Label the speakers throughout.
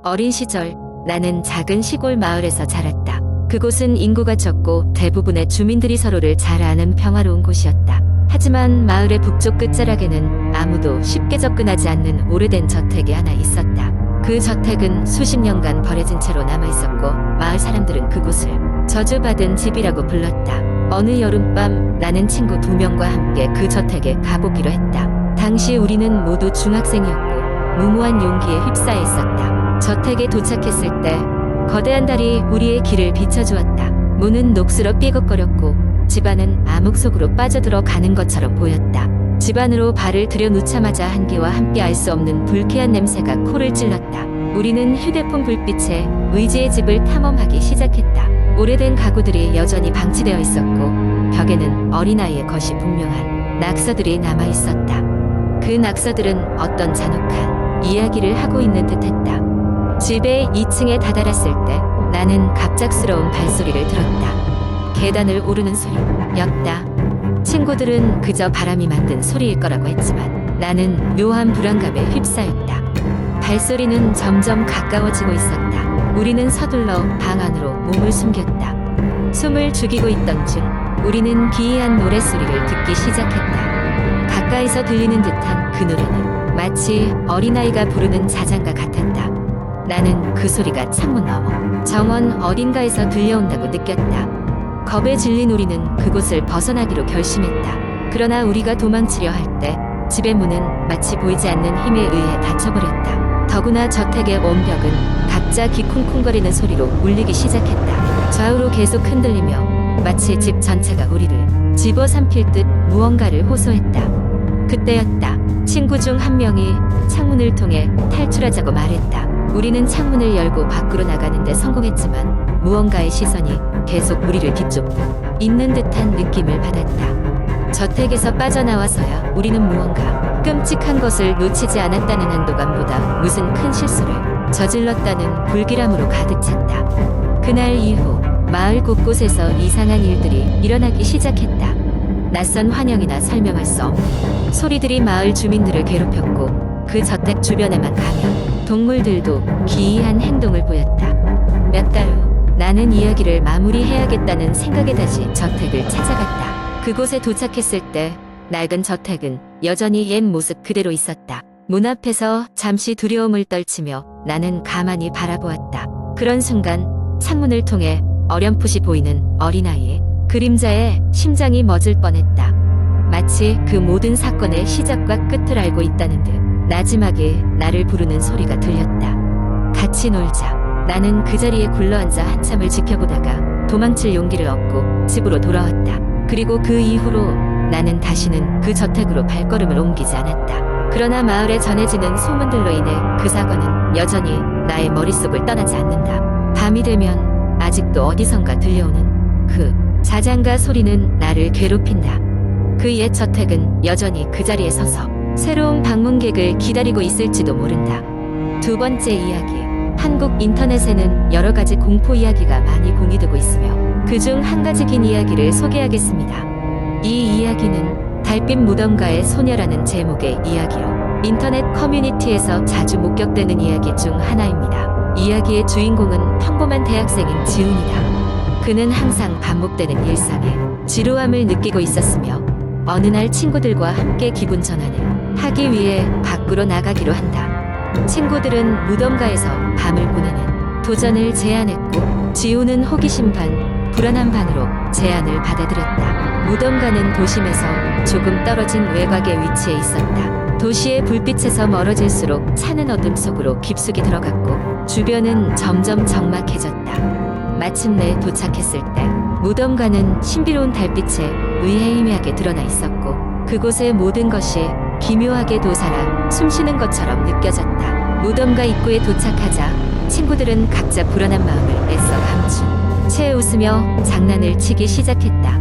Speaker 1: 어린 시절 나는 작은 시골 마을에서 자랐다. 그곳은 인구가 적고 대부분의 주민들이 서로를 잘 아는 평화로운 곳이었다. 하지만 마을의 북쪽 끝자락에는 아무도 쉽게 접근하지 않는 오래된 저택이 하나 있었다. 그 저택은 수십 년간 버려진 채로 남아있었고 마을 사람들은 그곳을 저주받은 집이라고 불렀다. 어느 여름밤 나는 친구 2명과 함께 그 저택에 가보기로 했다. 당시 우리는 모두 중학생이었고 무모한 용기에 휩싸여 있었다. 저택에 도착했을 때 거대한 달이 우리의 길을 비춰주었다. 문은 녹슬어 삐걱거렸고 집안은 암흑 속으로 빠져들어 가는 것처럼 보였다. 집 안으로 발을 들여놓자마자 한기와 함께 알 수 없는 불쾌한 냄새가 코를 찔렀다. 우리는 휴대폰 불빛에 의지의 집을 탐험하기 시작했다. 오래된 가구들이 여전히 방치되어 있었고 벽에는 어린아이의 것이 분명한 낙서들이 남아있었다. 그 낙서들은 어떤 잔혹한 이야기를 하고 있는 듯했다. 집의 2층에 다다랐을 때 나는 갑작스러운 발소리를 들었다. 계단을 오르는 소리였다. 친구들은 그저 바람이 만든 소리일 거라고 했지만 나는 묘한 불안감에 휩싸였다. 발소리는 점점 가까워지고 있었다. 우리는 서둘러 방 안으로 몸을 숨겼다. 숨을 죽이고 있던 중 우리는 기이한 노랫소리를 듣기 시작했다. 가까이서 들리는 듯한 그 노래는 마치 어린아이가 부르는 자장가 같았다. 나는 그 소리가 창문 너머 정원 어딘가에서 들려온다고 느꼈다. 겁에 질린 우리는 그곳을 벗어나기로 결심했다. 그러나 우리가 도망치려 할 때 집의 문은 마치 보이지 않는 힘에 의해 닫혀버렸다. 더구나 저택의 온 벽은 각자 기쿵쿵거리는 소리로 울리기 시작했다. 좌우로 계속 흔들리며 마치 집 전체가 우리를 집어삼킬 듯 무언가를 호소했다. 그때였다. 친구 중 한 명이 창문을 통해 탈출하자고 말했다. 우리는 창문을 열고 밖으로 나가는데 성공했지만 무언가의 시선이 계속 우리를 뒤쫓고 있는 듯한 느낌을 받았다. 저택에서 빠져나와서야 우리는 무언가 끔찍한 것을 놓치지 않았다는 한도감보다 무슨 큰 실수를 저질렀다는 불길함으로 가득 찼다. 그날 이후 마을 곳곳에서 이상한 일들이 일어나기 시작했다. 낯선 환영이나 설명할 수 없는 소리들이 마을 주민들을 괴롭혔고 그 저택 주변에만 가면 동물들도 기이한 행동을 보였다. 몇 달 후 나는 이야기를 마무리해야겠다는 생각에 다시 저택을 찾아갔다. 그곳에 도착했을 때 낡은 저택은 여전히 옛 모습 그대로 있었다. 문 앞에서 잠시 두려움을 떨치며 나는 가만히 바라보았다. 그런 순간 창문을 통해 어렴풋이 보이는 어린아이의 그림자에 심장이 멎을 뻔했다. 마치 그 모든 사건의 시작과 끝을 알고 있다는 듯 나지막에 나를 부르는 소리가 들렸다. 같이 놀자. 나는 그 자리에 굴러앉아 한참을 지켜보다가 도망칠 용기를 얻고 집으로 돌아왔다. 그리고 그 이후로 나는 다시는 그 저택으로 발걸음을 옮기지 않았다. 그러나 마을에 전해지는 소문들로 인해 그 사건은 여전히 나의 머릿속을 떠나지 않는다. 밤이 되면 아직도 어디선가 들려오는 그 자장가 소리는 나를 괴롭힌다. 그 옛 저택은 여전히 그 자리에 서서 새로운 방문객을 기다리고 있을지도 모른다. 두 번째 이야기. 한국 인터넷에는 여러 가지 공포 이야기가 많이 공유되고 있으며 그중 한 가지 긴 이야기를 소개하겠습니다. 이 이야기는 달빛 무덤가의 소녀라는 제목의 이야기로 인터넷 커뮤니티에서 자주 목격되는 이야기 중 하나입니다. 이야기의 주인공은 평범한 대학생인 지훈이다. 그는 항상 반복되는 일상에 지루함을 느끼고 있었으며 어느 날 친구들과 함께 기분 전환을 하기 위해 밖으로 나가기로 한다. 친구들은 무덤가에서 밤을 보내는 도전을 제안했고 지훈은 호기심 반, 불안함 반으로 제안을 받아들였다. 무덤가는 도심에서 조금 떨어진 외곽에 위치해 있었다. 도시의 불빛에서 멀어질수록 차는 어둠 속으로 깊숙이 들어갔고 주변은 점점 적막해졌다. 마침내 도착했을 때 무덤가는 신비로운 달빛에 의해이미하게 드러나 있었고 그곳의 모든 것이 기묘하게 도살아 숨쉬는 것처럼 느껴졌다. 무덤가 입구에 도착하자 친구들은 각자 불안한 마음을 애써 감춘 채 웃으며 장난을 치기 시작했다.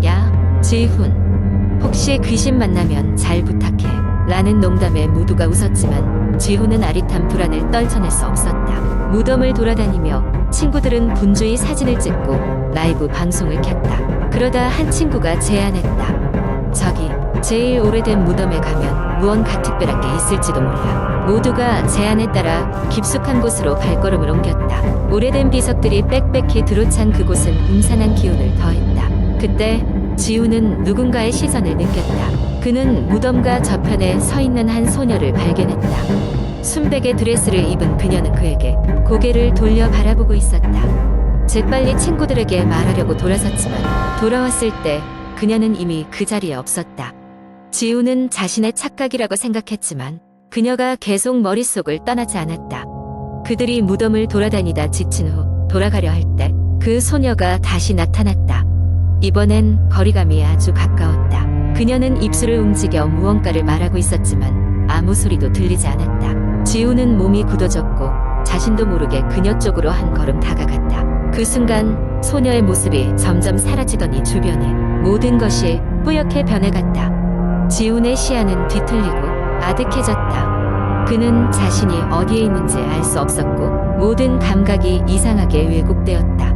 Speaker 1: 야, 지훈. 혹시 귀신 만나면 잘 부탁해. 라는 농담에 모두가 웃었지만 지훈은 아릿한 불안을 떨쳐낼 수 없었다. 무덤을 돌아다니며 친구들은 분주히 사진을 찍고 라이브 방송을 켰다. 그러다 한 친구가 제안했다. 저기 제일 오래된 무덤에 가면 무언가 특별한 게 있을지도 몰라. 모두가 제안에 따라 깊숙한 곳으로 발걸음을 옮겼다. 오래된 비석들이 빽빽히 들어찬 그곳은 음산한 기운을 더했다. 그때 지우는 누군가의 시선을 느꼈다. 그는 무덤가 저편에 서 있는 한 소녀를 발견했다. 순백의 드레스를 입은 그녀는 그에게 고개를 돌려 바라보고 있었다. 재빨리 친구들에게 말하려고 돌아섰지만 돌아왔을 때 그녀는 이미 그 자리에 없었다. 지우는 자신의 착각이라고 생각했지만 그녀가 계속 머릿속을 떠나지 않았다. 그들이 무덤을 돌아다니다 지친 후 돌아가려 할 때 그 소녀가 다시 나타났다. 이번엔 거리감이 아주 가까웠다. 그녀는 입술을 움직여 무언가를 말하고 있었지만 아무 소리도 들리지 않았다. 지우는 몸이 굳어졌고 자신도 모르게 그녀 쪽으로 한 걸음 다가갔다. 그 순간 소녀의 모습이 점점 사라지더니 주변에 모든 것이 뿌옇게 변해갔다. 지훈의 시야는 뒤틀리고 아득해졌다. 그는 자신이 어디에 있는지 알 수 없었고 모든 감각이 이상하게 왜곡되었다.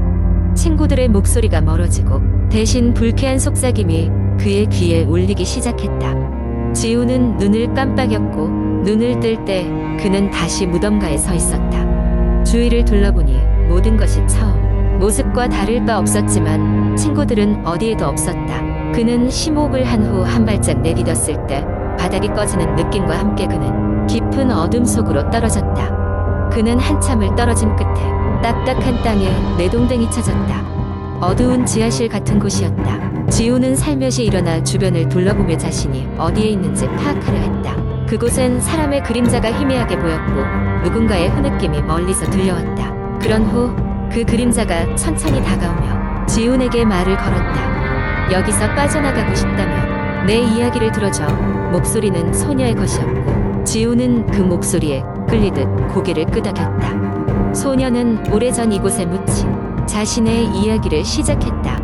Speaker 1: 친구들의 목소리가 멀어지고 대신 불쾌한 속삭임이 그의 귀에 울리기 시작했다. 지우는 눈을 깜빡였고 눈을 뜰 때 그는 다시 무덤가에 서 있었다. 주위를 둘러보니 모든 것이 처음 모습과 다를 바 없었지만 친구들은 어디에도 없었다. 그는 심호흡을 한 후 한 발짝 내디뎠을 때 바닥이 꺼지는 느낌과 함께 그는 깊은 어둠 속으로 떨어졌다. 그는 한참을 떨어진 끝에 딱딱한 땅에 내동댕이 쳐졌다. 어두운 지하실 같은 곳이었다. 지우는 살며시 일어나 주변을 둘러보며 자신이 어디에 있는지 파악하려 했다. 그곳엔 사람의 그림자가 희미하게 보였고 누군가의 흐느낌이 멀리서 들려왔다. 그런 후 그 그림자가 천천히 다가오며 지훈에게 말을 걸었다. 여기서 빠져나가고 싶다면 내 이야기를 들어줘. 목소리는 소녀의 것이었고 지훈은 그 목소리에 끌리듯 고개를 끄덕였다. 소녀는 오래전 이곳에 묻힌 자신의 이야기를 시작했다.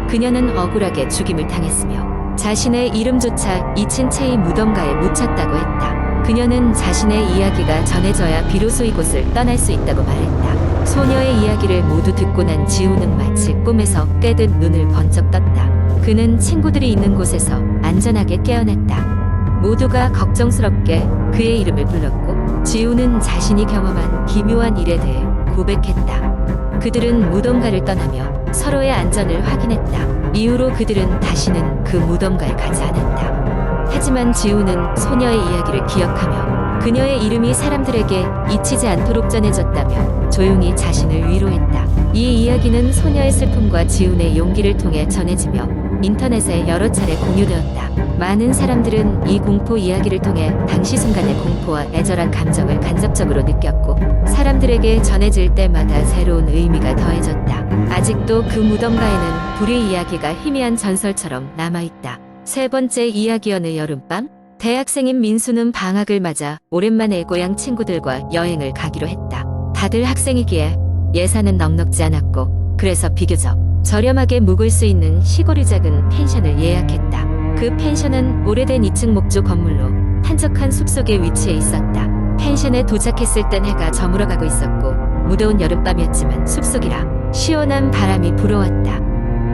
Speaker 1: 그녀는 억울하게 죽임을 당했으며 자신의 이름조차 잊힌 채 이 무덤가에 묻혔다고 했다. 그녀는 자신의 이야기가 전해져야 비로소 이곳을 떠날 수 있다고 말했다. 소녀의 이야기를 모두 듣고 난 지우는 마치 꿈에서 깨듯 눈을 번쩍 떴다. 그는 친구들이 있는 곳에서 안전하게 깨어났다. 모두가 걱정스럽게 그의 이름을 불렀고 지우는 자신이 경험한 기묘한 일에 대해 고백했다. 그들은 무덤가를 떠나며 서로의 안전을 확인했다. 이후로 그들은 다시는 그 무덤가에 가지 않았다. 하지만 지우는 소녀의 이야기를 기억하며 그녀의 이름이 사람들에게 잊히지 않도록 전해졌다며 조용히 자신을 위로했다. 이 이야기는 소녀의 슬픔과 지훈의 용기를 통해 전해지며 인터넷에 여러 차례 공유되었다. 많은 사람들은 이 공포 이야기를 통해 당시 순간의 공포와 애절한 감정을 간접적으로 느꼈고 사람들에게 전해질 때마다 새로운 의미가 더해졌다. 아직도 그 무덤가에는 불의 이야기가 희미한 전설처럼 남아있다. 세 번째 이야기. 어느 여름밤 대학생인 민수는 방학을 맞아 오랜만에 고향 친구들과 여행을 가기로 했다. 다들 학생이기에 예산은 넉넉지 않았고 그래서 비교적 저렴하게 묵을 수 있는 시골이 작은 펜션을 예약했다. 그 펜션은 오래된 2층 목조 건물로 한적한 숲속에 위치해 있었다. 펜션에 도착했을 땐 해가 저물어가고 있었고 무더운 여름밤이었지만 숲속이라 시원한 바람이 불어왔다.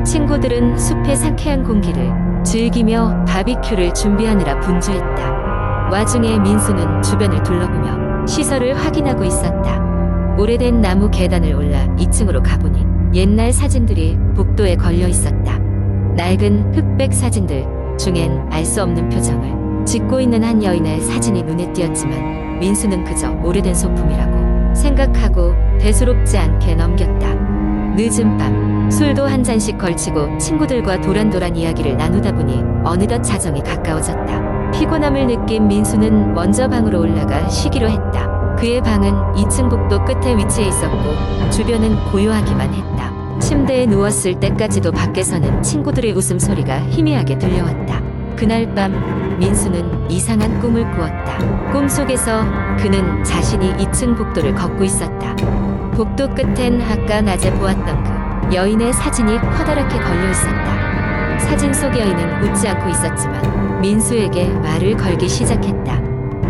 Speaker 1: 친구들은 숲의 상쾌한 공기를 즐기며 바비큐를 준비하느라 분주했다. 와중에 민수는 주변을 둘러보며 시설을 확인하고 있었다. 오래된 나무 계단을 올라 2층으로 가보니 옛날 사진들이 복도에 걸려 있었다. 낡은 흑백 사진들 중엔 알 수 없는 표정을 짓고 있는 한 여인의 사진이 눈에 띄었지만 민수는 그저 오래된 소품이라고 생각하고 대수롭지 않게 넘겼다. 늦은 밤 술도 한 잔씩 걸치고 친구들과 도란도란 이야기를 나누다 보니 어느덧 자정이 가까워졌다. 피곤함을 느낀 민수는 먼저 방으로 올라가 쉬기로 했다. 그의 방은 2층 복도 끝에 위치해 있었고 주변은 고요하기만 했다. 침대에 누웠을 때까지도 밖에서는 친구들의 웃음소리가 희미하게 들려왔다. 그날 밤 민수는 이상한 꿈을 꾸었다. 꿈속에서 그는 자신이 2층 복도를 걷고 있었다. 복도 끝엔 아까 낮에 보았던 그 여인의 사진이 커다랗게 걸려 있었다. 사진 속 여인은 웃지 않고 있었지만 민수에게 말을 걸기 시작했다.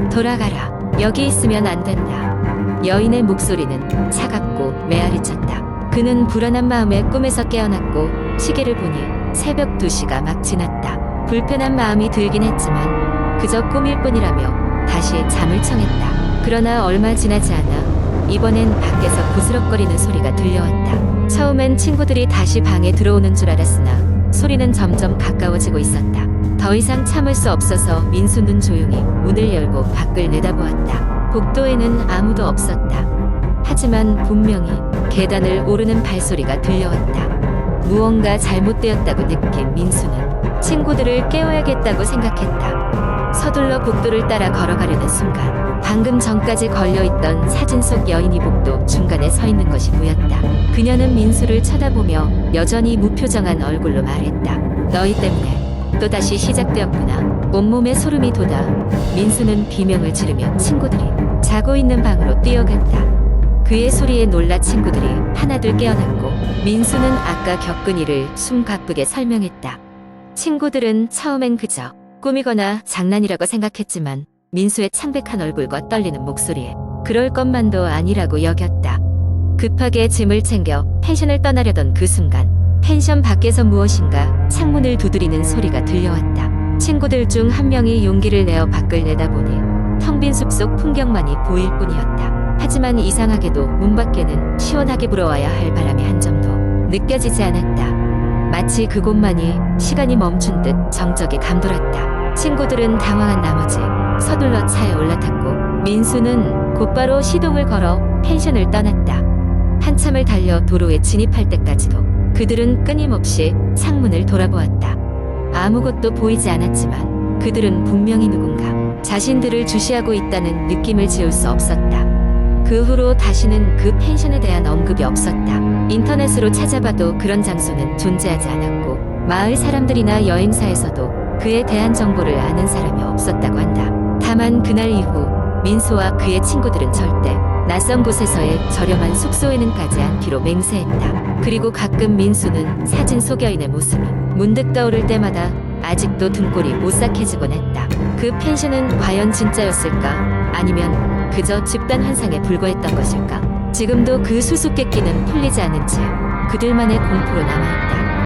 Speaker 1: 돌아가라. 여기 있으면 안 된다. 여인의 목소리는 차갑고 메아리쳤다. 그는 불안한 마음에 꿈에서 깨어났고 시계를 보니 새벽 2시가 막 지났다. 불편한 마음이 들긴 했지만 그저 꿈일 뿐이라며 다시 잠을 청했다. 그러나 얼마 지나지 않아 이번엔 밖에서 부스럭거리는 소리가 들려왔다. 처음엔 친구들이 다시 방에 들어오는 줄 알았으나 소리는 점점 가까워지고 있었다. 더 이상 참을 수 없어서 민수는 조용히 문을 열고 밖을 내다보았다. 복도에는 아무도 없었다. 하지만 분명히 계단을 오르는 발소리가 들려왔다. 무언가 잘못되었다고 느낀 민수는 친구들을 깨워야겠다고 생각했다. 서둘러 복도를 따라 걸어가려는 순간 방금 전까지 걸려있던 사진 속 여인이 복도 중간에 서 있는 것이 보였다. 그녀는 민수를 쳐다보며 여전히 무표정한 얼굴로 말했다. 너희 때문에 또다시 시작되었구나. 온몸에 소름이 돋아 민수는 비명을 지르며 친구들이 자고 있는 방으로 뛰어갔다. 그의 소리에 놀라 친구들이 하나둘 깨어났고 민수는 아까 겪은 일을 숨가쁘게 설명했다. 친구들은 처음엔 그저 꿈이거나 장난이라고 생각했지만 민수의 창백한 얼굴과 떨리는 목소리에 그럴 것만도 아니라고 여겼다. 급하게 짐을 챙겨 펜션을 떠나려던 그 순간 펜션 밖에서 무엇인가 창문을 두드리는 소리가 들려왔다. 친구들 중 한 명이 용기를 내어 밖을 내다보니 텅 빈 숲속 풍경만이 보일 뿐이었다. 하지만 이상하게도 문 밖에는 시원하게 불어와야 할 바람이 한 점도 느껴지지 않았다. 마치 그곳만이 시간이 멈춘 듯 정적이 감돌았다. 친구들은 당황한 나머지 서둘러 차에 올라탔고 민수는 곧바로 시동을 걸어 펜션을 떠났다. 한참을 달려 도로에 진입할 때까지도 그들은 끊임없이 창문을 돌아보았다. 아무것도 보이지 않았지만 그들은 분명히 누군가 자신들을 주시하고 있다는 느낌을 지울 수 없었다. 그 후로 다시는 그 펜션에 대한 언급이 없었다. 인터넷으로 찾아봐도 그런 장소는 존재하지 않았고 마을 사람들이나 여행사에서도 그에 대한 정보를 아는 사람이 없었다고 한다. 다만 그날 이후 민수와 그의 친구들은 절대 낯선 곳에서의 저렴한 숙소에는 가지 않기로 맹세했다. 그리고 가끔 민수는 사진 속 여인의 모습이 문득 떠오를 때마다 아직도 등골이 오싹해지곤 했다. 그 펜션은 과연 진짜였을까? 아니면 그저 집단 환상에 불과했던 것일까? 지금도 그 수수께끼는 풀리지 않은 채 그들만의 공포로 남아있다.